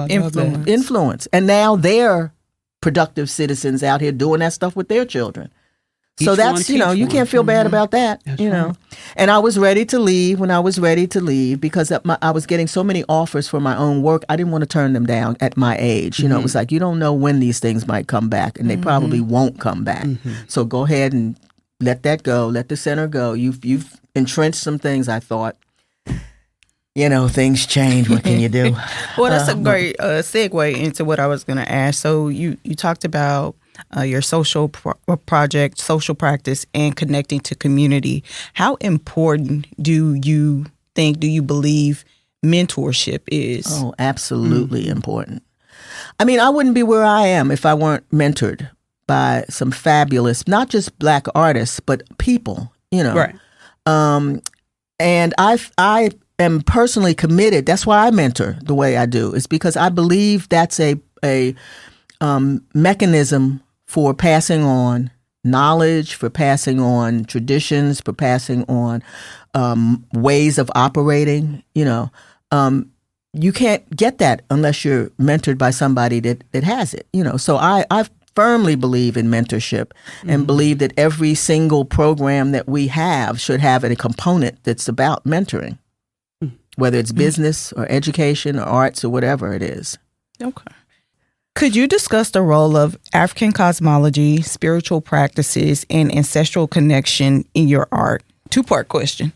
influence. And now they're productive citizens out here doing that stuff with their children. So that's, you can't feel bad about that, Right. And I was ready to leave when I was ready to leave because I was getting so many offers for my own work. I didn't want to turn them down at my age. It was like, you don't know when these things might come back, and they probably won't come back. So go ahead and let that go. Let the center go. You've entrenched some things, I thought. Things change. What can you do? Well, that's a great segue into what I was going to ask. So you talked about your social project, social practice, and connecting to community. How important do you believe mentorship is? Oh, absolutely important. I mean, I wouldn't be where I am if I weren't mentored by some fabulous, not just Black artists, but people, Right. And I am personally committed. That's why I mentor the way I do. It's because I believe that's a mechanism for passing on knowledge, for passing on traditions, for passing on ways of operating. You can't get that unless you're mentored by somebody that has it. So I firmly believe in mentorship and believe that every single program that we have should have a component that's about mentoring, whether it's business or education or arts or whatever it is. Okay. Could you discuss the role of African cosmology, spiritual practices, and ancestral connection in your art? 2-part question.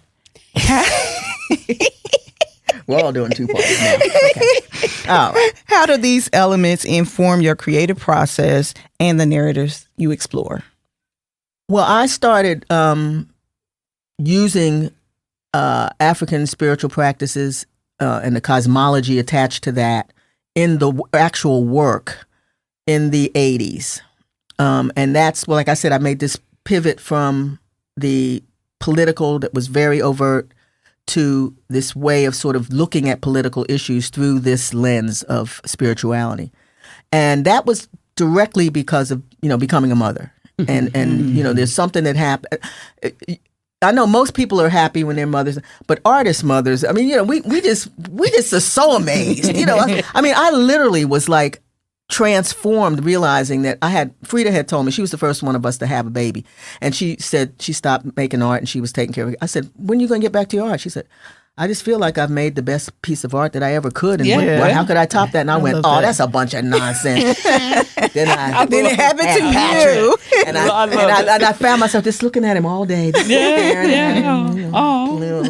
We're all doing 2 parts now. Okay. All right. How do these elements inform your creative process and the narratives you explore? Well, I started using African spiritual practices and the cosmology attached to that in the actual work in the 80s. And that's, like I said, I made this pivot from the political that was very overt to this way of sort of looking at political issues through this lens of spirituality. And that was directly because of, becoming a mother. And there's something that happened. I know most people are happy when they're mothers, but artist mothers, I mean, we just are so amazed. I mean, I literally was like transformed realizing that Frida had told me, she was the first one of us to have a baby. And she said she stopped making art and she was taking care of it. I said, when are you going to get back to your art? She said, I just feel like I've made the best piece of art that I ever could. And how could I top that? And I went, that's a bunch of nonsense. Then it happened to you. And I found myself just looking at him all day. Little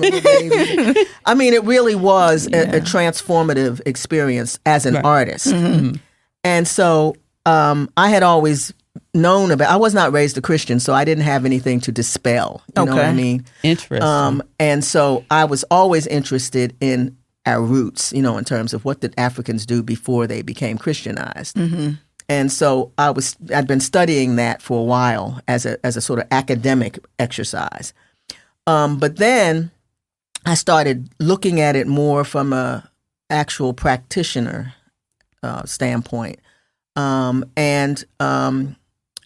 baby. I mean, it really was a transformative experience as an artist. Mm-hmm. And so I had always known about, I was not raised a Christian, so I didn't have anything to dispel. You know what I mean? Interesting. And so I was always interested in our roots, in terms of what did Africans do before they became Christianized. Mm-hmm. And so I'd been studying that for a while as a sort of academic exercise. But then I started looking at it more from a actual practitioner standpoint.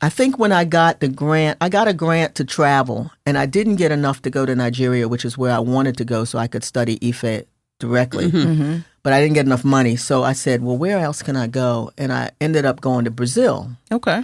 I think when I got the grant, I got a grant to travel, and I didn't get enough to go to Nigeria, which is where I wanted to go so I could study Ife directly. Mm-hmm. But I didn't get enough money. So I said, well, where else can I go? And I ended up going to Brazil. Okay.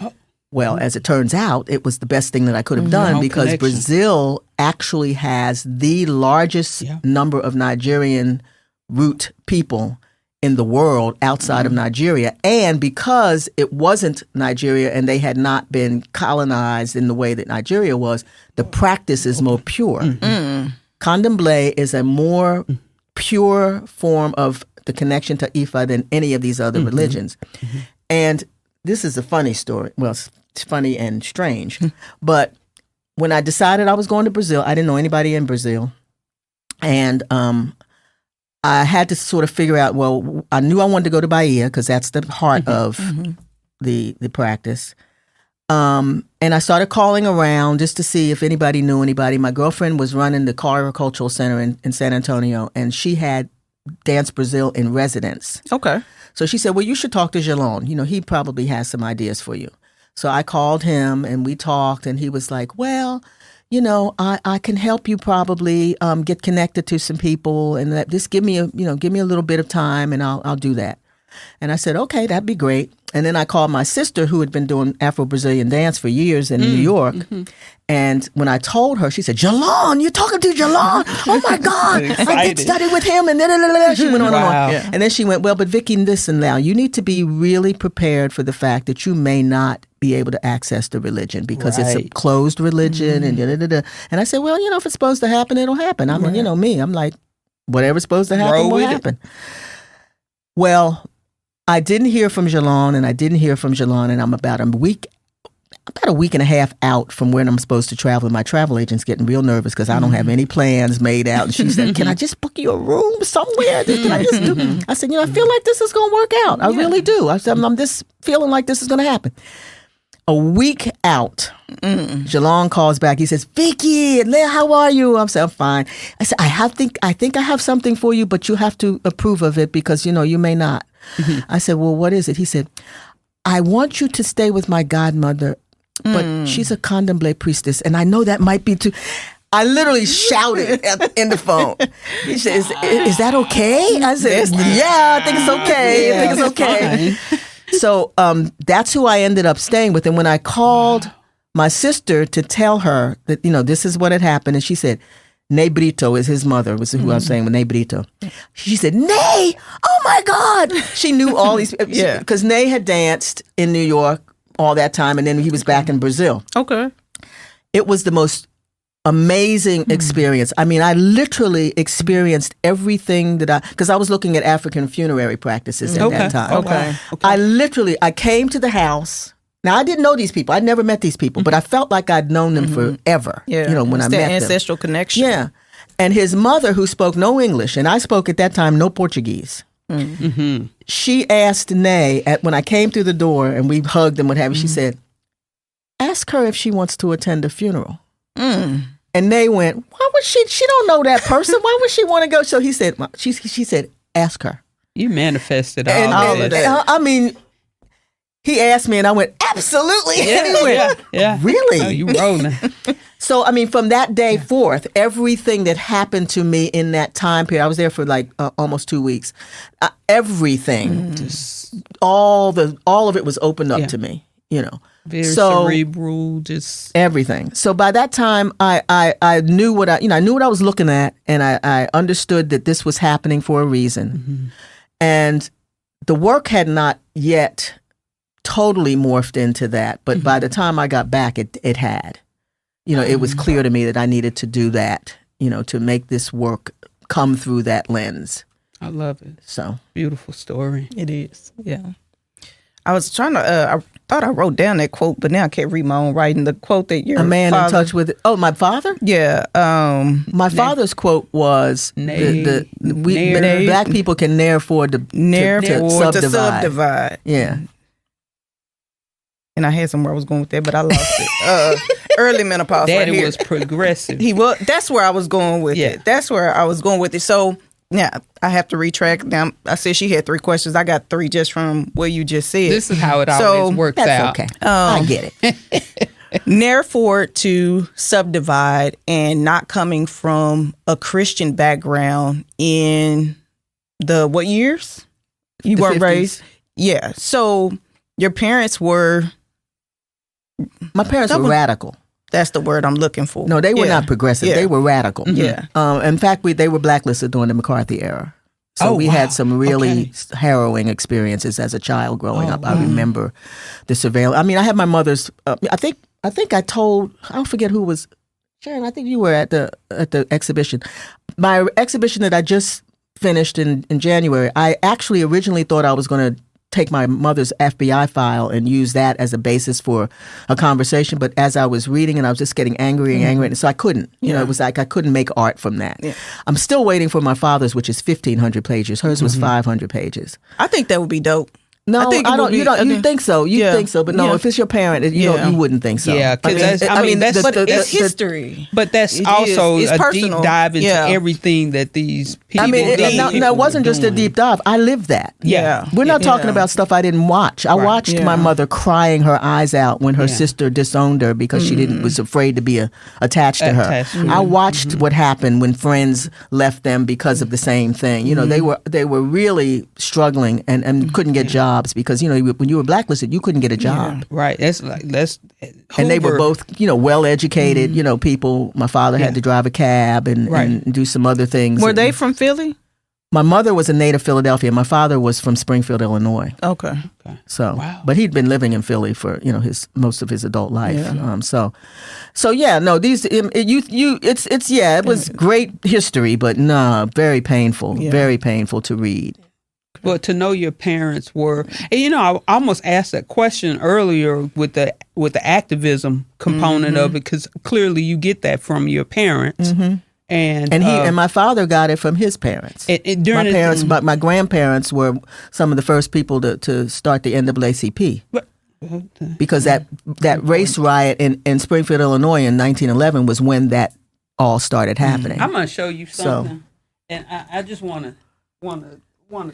Well, as it turns out, it was the best thing that I could have done because Brazil actually has the largest number of Nigerian root people in the world outside of Nigeria. And because it wasn't Nigeria and they had not been colonized in the way that Nigeria was, the practice is more pure. Mm-hmm. Candomblé is a more pure form of the connection to Ifa than any of these other religions. Mm-hmm. And this is a funny story. Well, it's funny and strange. But when I decided I was going to Brazil, I didn't know anybody in Brazil. And I had to sort of figure out, well, I knew I wanted to go to Bahia because that's the heart of the practice. And I started calling around just to see if anybody knew anybody. My girlfriend was running the Carter Cultural Center in San Antonio, and she had Dance Brazil in residence. Okay. So she said, well, you should talk to Jalon. He probably has some ideas for you. So I called him and we talked, and he was like, well, I can help you probably get connected to some people, and just give me a little bit of time, and I'll do that. And I said, okay, that'd be great. And then I called my sister, who had been doing Afro-Brazilian dance for years in New York. And when I told her, she said, Jalon, you're talking to Jalon? Oh my God, I did study with him. And then she went on and on. Yeah. And then she went, well, but Vicki, listen now, you need to be really prepared for the fact that you may not be able to access the religion because it's a closed religion. And And I said, well, if it's supposed to happen, it'll happen. I mean, me, I'm like, whatever's supposed to happen will happen. Well, I didn't hear from Jalon, and I'm about a week and a half out from when I'm supposed to travel. My travel agent's getting real nervous because I don't have any plans made out. And she said, can I just book you a room somewhere? Can I just do? I said, I feel like this is going to work out. I really do. I said, I'm just feeling like this is going to happen. A week out, Jalon calls back. He says, Vicki, how are you? I said, I'm fine. I said, I think I have something for you, but you have to approve of it because, you may not. I said, well, what is it? He said, I want you to stay with my godmother, but she's a candomblé priestess, and I know that might be too... I literally shouted in the phone. He said, is that okay? I said, yeah, I think it's okay. I think it's okay. So that's who I ended up staying with. And when I called my sister to tell her that, this is what had happened, and she said, Nay Brito is his mother, was who I was saying with Nay Brito. She said, Nay, oh my God. She knew all these, because Nay had danced in New York all that time, and then he was back in Brazil. Okay. It was the most amazing experience. I mean, I literally experienced everything because I was looking at African funerary practices at that time. Okay. I came to the house. Now, I didn't know these people. I'd never met these people, but I felt like I'd known them forever, when I met them. Ancestral connection. Yeah. And his mother, who spoke no English, and I spoke at that time no Portuguese, she asked Nay, when I came through the door and we hugged and what have you, she said, ask her if she wants to attend a funeral. And Nay went, why would she don't know that person. Why would she want to go? So he said, she said, ask her. You manifested all of that. I mean, he asked me and I went, absolutely. Yeah. Really? Oh, you rolling. So, I mean, from that day forth, everything that happened to me in that time period, I was there for like almost 2 weeks. Everything, all of it was opened up to me, Very cerebral, just everything. So by that time, I knew what I knew what I was looking at, and I understood that this was happening for a reason, and the work had not yet totally morphed into that. But by the time I got back, it had. It was clear to me that I needed to do that. To make this work come through that lens. I love it. So beautiful story. It is. Yeah. I was trying to. I thought I wrote down that quote, but now I can't read my own writing. The quote that you're a man in touch with. Oh, my father. Yeah. My father's quote was, black people can ne'er afford to subdivide. Yeah. And I had somewhere I was going with that, but I lost it. Early menopause. Daddy was progressive. He was. That's where I was going with it. That's where I was going with it. So. Yeah, I have to retrack. Now, I said she had 3 questions. I got 3 just from what you just said. This is how it always works out. Okay. I get it. Ne'er afford to subdivide, and not coming from a Christian background in the what years? You The weren't 50s. raised? Yeah. So your parents were... My parents were radical. That's the word I'm looking for. No, they were not progressive. Yeah. They were radical. Yeah. In fact, they were blacklisted during the McCarthy era. So we had some really harrowing experiences as a child growing up. I remember the surveillance. I mean, I had my mother's. I think I told. I don't forget who was. Sharon, I think you were at the exhibition. My exhibition that I just finished in January. I actually originally thought I was going to take my mother's FBI file and use that as a basis for a conversation. But as I was reading and I was just getting angry and angry. And so I couldn't, you know, it was like I couldn't make art from that. Yeah. I'm still waiting for my father's, which is 1,500 pages. Hers was 500 pages. I think that would be dope. No, I don't. You think so? You think so? But no, if it's your parent, you wouldn't think so. Yeah, because it's history. But that's also a personal. Deep dive into everything that these people. I mean, it wasn't just a deep dive. I lived that. Yeah, we're not talking about stuff I didn't watch. I watched my mother crying her eyes out when her sister disowned her because she was afraid to be attached to her. I watched what happened when friends left them because of the same thing. You know, they were really struggling and couldn't get jobs. Because, you know, when you were blacklisted, you couldn't get a job. Yeah, right. That's and they were both, you know, well-educated, you know, people. My father had to drive a cab and do some other things. Were they from Philly? My mother was a native Philadelphia. My father was from Springfield, Illinois. Okay. So, but he'd been living in Philly for, you know, most of his adult life. Yeah. So yeah, no, these it was great history, but very painful to read. But to know your parents were, and you know, I almost asked that question earlier with the activism component of it, because clearly you get that from your parents, and my father got it from his parents. My grandparents were some of the first people to start the NAACP, because that race riot in Springfield, Illinois, in 1911 was when that all started happening. I'm going to show you something, and I just want to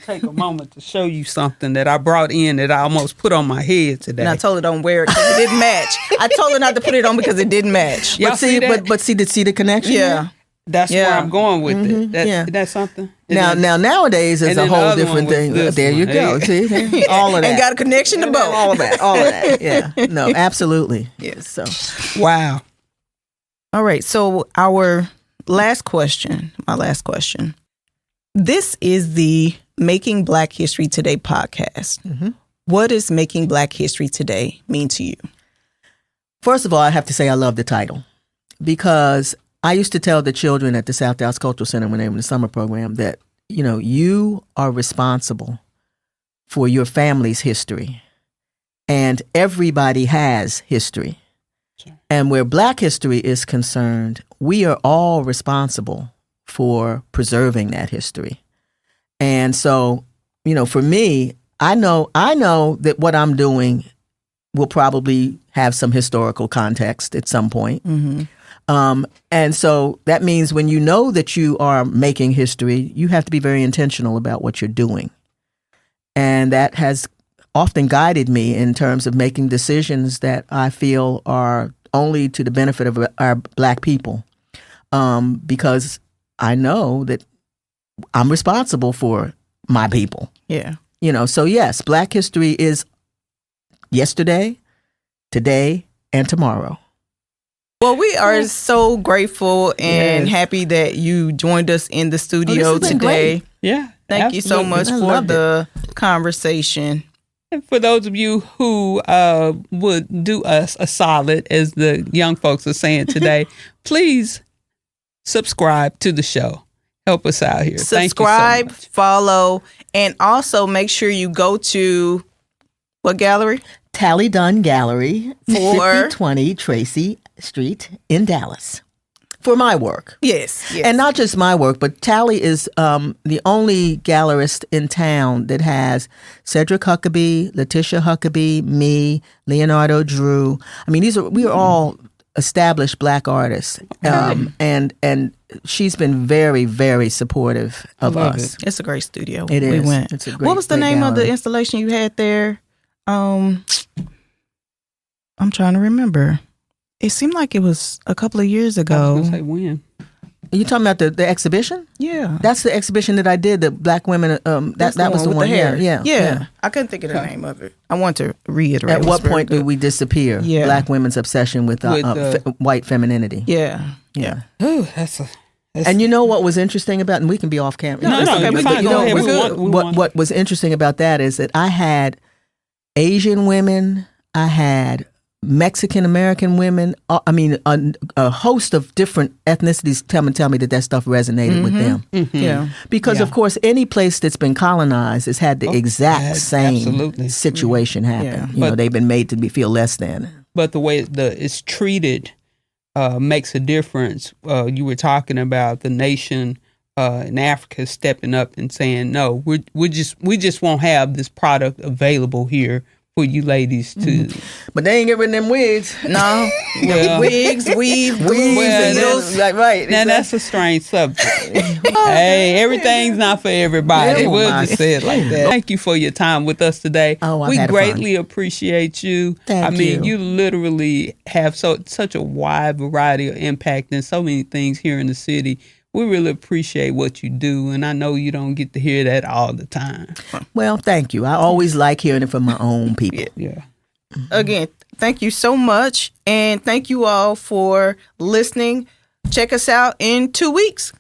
take a moment to show you something that I brought in that I almost put on my head today. And I told her don't wear it because it didn't match. I told her not to put it on because it didn't match. But see the connection? Yeah. That's where I'm going with it. That's something. Nowadays it's a whole different thing. There you go. See, all of that. And got a connection to both. All of that. Yeah. No, absolutely. Yes. So. Wow. All right. So my last question. This is the Making Black History Today podcast. What does Making Black History Today mean to you? First of all, I have to say I love the title, because I used to tell the children at the South Dallas Cultural Center when they were in the summer program that, you know, you are responsible for your family's history, and everybody has history. Sure. And where Black history is concerned, we are all responsible for preserving that history. And so, you know, for me, I know that what I'm doing will probably have some historical context at some point. And so that means when you know that you are making history, you have to be very intentional about what you're doing. And that has often guided me in terms of making decisions that I feel are only to the benefit of our Black people, because I know that I'm responsible for my people. Yeah. You know, so yes, Black history is yesterday, today, and tomorrow. Well, we are so grateful and happy that you joined us in the studio today. Great. Yeah. Thank you so much for the conversation. And for those of you who would do us a solid, as the young folks are saying today, please subscribe to the show. Help us out here. Subscribe, Thank you so much. follow, and also make sure you go to what gallery? Tally Dunn Gallery, 5020 Tracy Street in Dallas, for my work. Yes. And not just my work, but Tally is the only gallerist in town that has Cedric Huckabee, Letitia Huckabee, me, Leonardo Drew. I mean, we are all established Black artists, and she's been very, very supportive of us. It's a great studio. It is. We went. It's a great, what was the name of the installation you had there? I'm trying to remember. It seemed like it was a couple of years ago. I was going to say when. Are you talking about the exhibition? Yeah. That's the exhibition that I did, the Black women. That was the one. With the hair. Yeah. I couldn't think of the name of it. I want to reiterate. At what point did we disappear? Yeah. Black women's obsession with white femininity. Yeah. Ooh, and you know what was interesting about, and we can be off camera. No, we're fine. You know, Go ahead. What was interesting about that is that I had Asian women, I had Mexican American women. A host of different ethnicities tell me that stuff resonated with them. Yeah. Because of course, any place that's been colonized has had the exact same situation happen. Yeah. They've been made to feel less than. But the way it's treated makes a difference. You were talking about the nation in Africa stepping up and saying, "No, we just won't have this product available here for you ladies to." But they ain't get rid of them wigs. No. Well, wigs, weave, Well, needles. right. Now that's a strange subject. Hey, everything's not for everybody. Oh, We'll my. just say it like that. Thank you for your time with us today. Oh, I've we had greatly appreciate you. Thank you. You literally have such a wide variety of impact and so many things here in the city. We really appreciate what you do, and I know you don't get to hear that all the time. Well, thank you. I always like hearing it from my own people. Yeah. Again, thank you so much. And thank you all for listening. Check us out in 2 weeks.